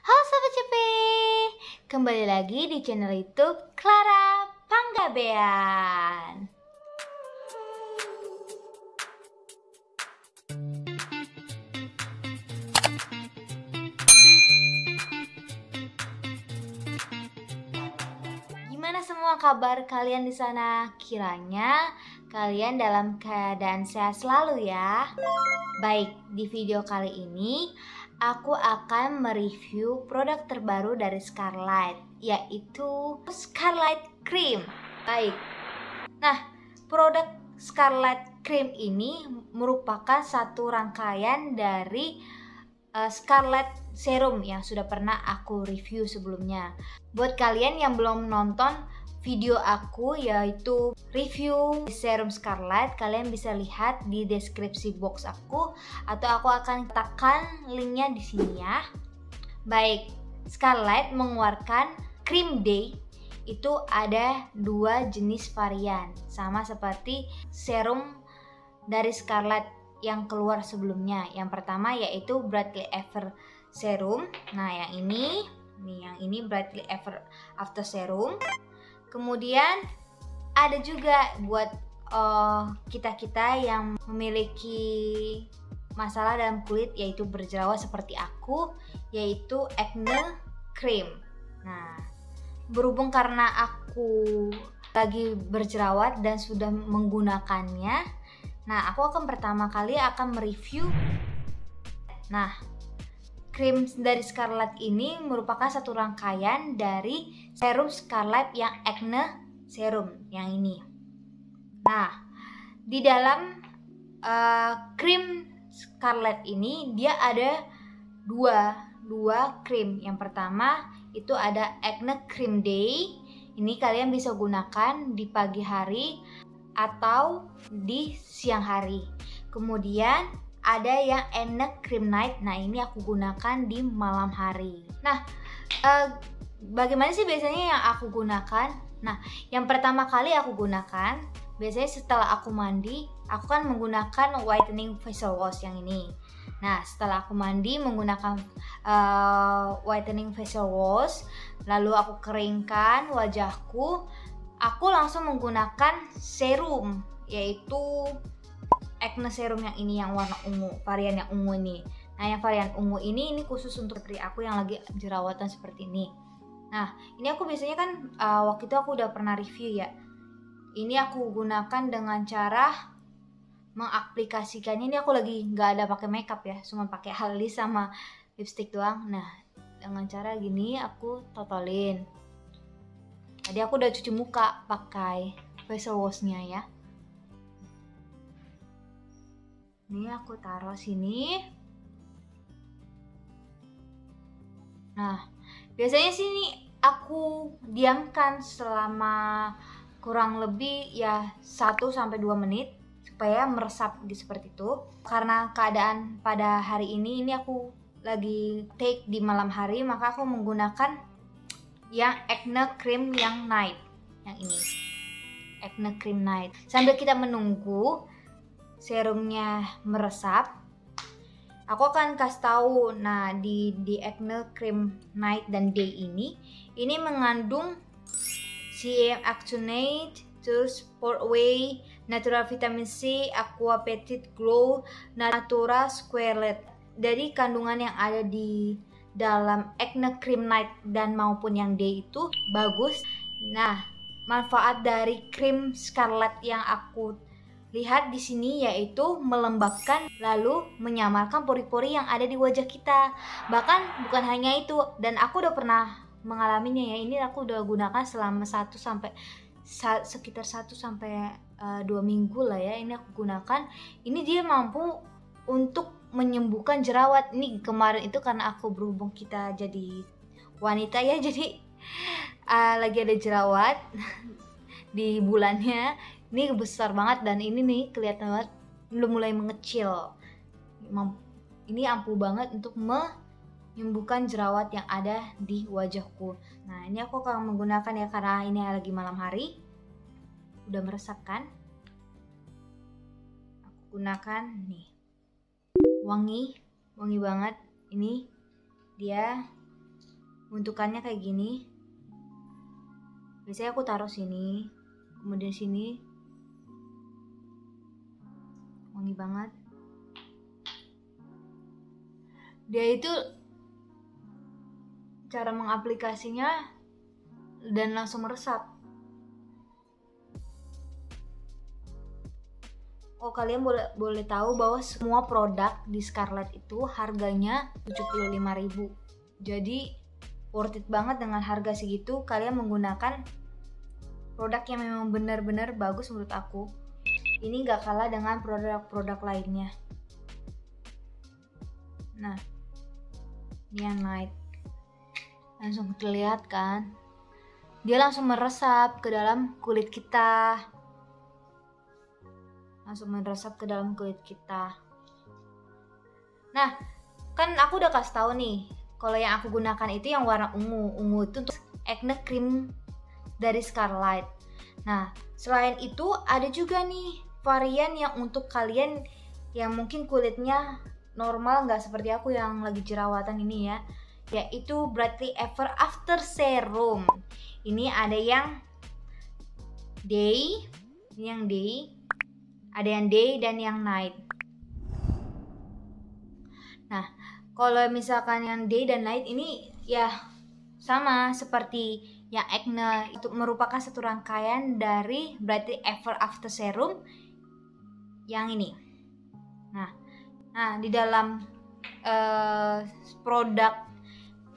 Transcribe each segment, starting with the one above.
Halo Sobat CP, kembali lagi di channel YouTube Clara Panggabean. Gimana semua kabar kalian di sana? Kiranya kalian dalam keadaan sehat selalu ya. Baik, di video kali ini aku akan mereview produk terbaru dari Scarlett, yaitu Scarlett Cream. Baik, nah produk Scarlett Cream ini merupakan satu rangkaian dari Scarlett Serum yang sudah pernah aku review sebelumnya. Buat kalian yang belum nonton video aku yaitu review serum Scarlett, kalian bisa lihat di deskripsi box aku atau aku akan letakkan linknya di sini ya. Baik, Scarlett mengeluarkan Cream Day. Itu ada dua jenis varian, sama seperti serum dari Scarlett yang keluar sebelumnya. Yang pertama yaitu Brightly Ever Serum. Nah, yang ini Brightly Ever After Serum. Kemudian ada juga buat kita-kita yang memiliki masalah dalam kulit, yaitu berjerawat seperti aku, yaitu Acne Cream. Nah, berhubung karena aku lagi berjerawat dan sudah menggunakannya, nah aku akan pertama kali akan mereview. Nah, krim dari Scarlett ini merupakan satu rangkaian dari serum Scarlett yang Acne Serum yang ini. Nah, di dalam krim Scarlett ini dia ada dua krim. Yang pertama itu ada Acne Cream Day. Ini kalian bisa gunakan di pagi hari atau di siang hari. Kemudian ada yang Acne Cream Night. Nah, ini aku gunakan di malam hari. Nah, bagaimana sih biasanya yang aku gunakan? Nah, yang pertama kali aku gunakan, biasanya setelah aku mandi, aku kan menggunakan whitening facial wash yang ini. Nah, setelah aku mandi menggunakan whitening facial wash, lalu aku keringkan wajahku, aku langsung menggunakan serum, yaitu Acne Serum yang ini, yang warna ungu, varian yang ungu ini. Nah, yang varian ungu ini khusus untuk putri aku yang lagi jerawatan seperti ini. Nah, ini aku biasanya kan waktu itu aku udah pernah review ya. Ini aku gunakan dengan cara mengaplikasikannya. Ini aku lagi nggak ada pakai makeup ya, cuma pakai halis sama lipstick doang. Nah, dengan cara gini aku totolin. Tadi aku udah cuci muka pakai facial wash-nya ya. Ini aku taruh sini. Nah, biasanya sini aku diamkan selama kurang lebih ya 1-2 menit supaya meresap seperti itu. Karena keadaan pada hari ini aku lagi take di malam hari, maka aku menggunakan yang Acne Cream yang Night, yang ini Acne Cream Night. Sambil kita menunggu serumnya meresap, aku akan kasih tahu. Nah, di Acne Cream Night dan Day ini mengandung CAM Actionate, terus Portway, Natural Vitamin C, Aqua Petite Glow, Natura Squalette. Dari kandungan yang ada di dalam Acne Cream Night dan maupun yang Day itu bagus. Nah, manfaat dari krim Scarlett yang aku lihat di sini yaitu melembabkan lalu menyamarkan pori-pori yang ada di wajah kita. Bahkan bukan hanya itu, dan aku udah pernah mengalaminya ya. Ini aku udah gunakan selama sekitar 1-2 minggu lah ya. Ini aku gunakan. Ini dia mampu untuk menyembuhkan jerawat. Ini kemarin itu karena aku berhubung kita jadi wanita ya, jadi lagi ada jerawat di bulannya. Ini besar banget dan ini nih kelihatan banget udah mulai mengecil. Ini ampuh banget untuk menyembuhkan jerawat yang ada di wajahku. Nah, ini aku akan menggunakan ya karena ini lagi malam hari. Udah meresap kan? Aku gunakan nih. Wangi banget. Ini dia Bentukannya kayak gini. Biasanya aku taruh sini, kemudian sini. Wangi banget. Dia itu cara mengaplikasinya dan langsung meresap. Oh, kalian boleh tahu bahwa semua produk di Scarlett itu harganya 75.000. Jadi worth it banget dengan harga segitu kalian menggunakan produk yang memang benar-benar bagus menurut aku. Ini gak kalah dengan produk-produk lainnya. Nah, ini yang Night. Langsung terlihat kan? Dia langsung meresap ke dalam kulit kita. Nah, kan aku udah kasih tahu nih, kalau yang aku gunakan itu yang warna ungu. Ungu itu untuk acne cream dari Scarlett. Nah, selain itu ada juga nih varian yang untuk kalian yang mungkin kulitnya normal, nggak seperti aku yang lagi jerawatan ini ya, yaitu Brightly Ever After Serum. Ini ada yang day, ada yang day dan yang night. Nah, kalau misalkan yang day dan night ini ya sama seperti yang acne, itu merupakan satu rangkaian dari Brightly Ever After Serum yang ini. Nah, di dalam produk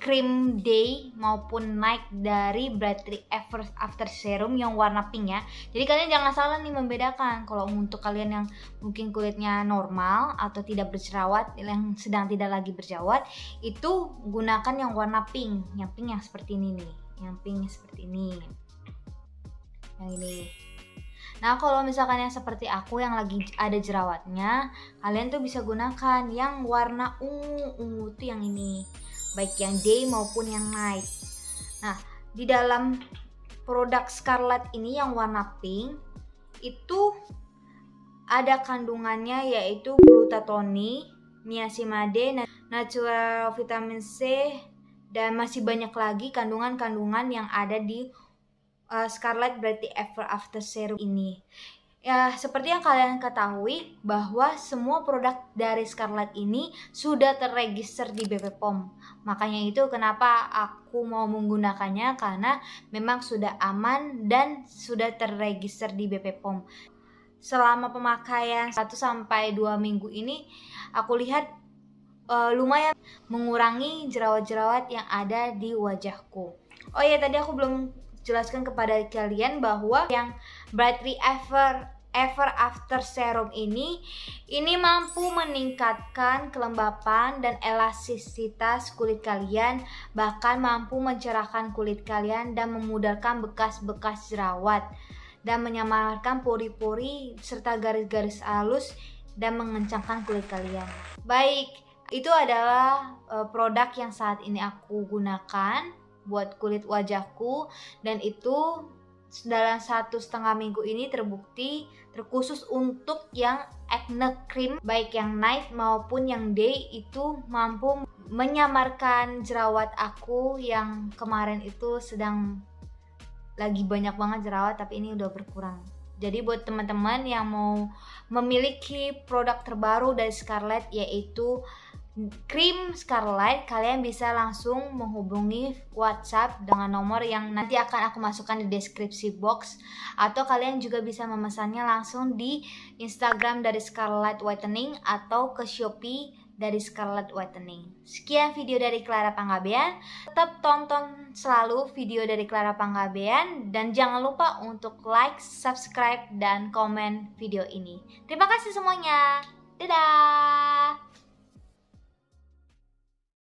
cream day maupun night dari Brightly Ever After Serum yang warna pink ya. Jadi kalian jangan salah nih membedakan. Kalau untuk kalian yang mungkin kulitnya normal atau tidak berjerawat, yang sedang tidak lagi berjerawat, itu gunakan yang warna pink. Yang pink yang seperti ini nih. Yang pink seperti ini. Yang ini. Nah, kalau misalkan yang seperti aku yang lagi ada jerawatnya, kalian tuh bisa gunakan yang warna ungu tuh yang ini, baik yang day maupun yang night. Nah, di dalam produk Scarlett ini yang warna pink itu ada kandungannya yaitu glutathione, niacinamide, natural vitamin C, dan masih banyak lagi kandungan-kandungan yang ada di Scarlett Brightly Ever After Serum ini. Ya, seperti yang kalian ketahui bahwa semua produk dari Scarlett ini sudah terregister di BP POM. Makanya itu kenapa aku mau menggunakannya, karena memang sudah aman dan sudah terregister di BP POM. Selama pemakaian 1-2 minggu ini, aku lihat lumayan mengurangi jerawat-jerawat yang ada di wajahku. Oh ya, tadi aku belum jelaskan kepada kalian bahwa yang Brightly Ever After Serum ini mampu meningkatkan kelembapan dan elastisitas kulit kalian, bahkan mampu mencerahkan kulit kalian dan memudarkan bekas-bekas jerawat dan menyamarkan pori-pori serta garis-garis halus dan mengencangkan kulit kalian. Baik, itu adalah produk yang saat ini aku gunakan buat kulit wajahku, dan itu dalam 1,5 minggu ini terbukti terkhusus untuk yang acne cream baik yang night maupun yang day itu mampu menyamarkan jerawat aku yang kemarin itu sedang lagi banyak banget jerawat, tapi ini udah berkurang. Jadi buat teman-teman yang mau memiliki produk terbaru dari Scarlett yaitu krim Scarlett, kalian bisa langsung menghubungi WhatsApp dengan nomor yang nanti akan aku masukkan di deskripsi box, atau kalian juga bisa memesannya langsung di Instagram dari Scarlett Whitening atau ke Shopee dari Scarlett Whitening. Sekian video dari Clara Panggabean. Tetap tonton selalu video dari Clara Panggabean dan jangan lupa untuk like, subscribe, dan komen video ini. Terima kasih semuanya. Dadah.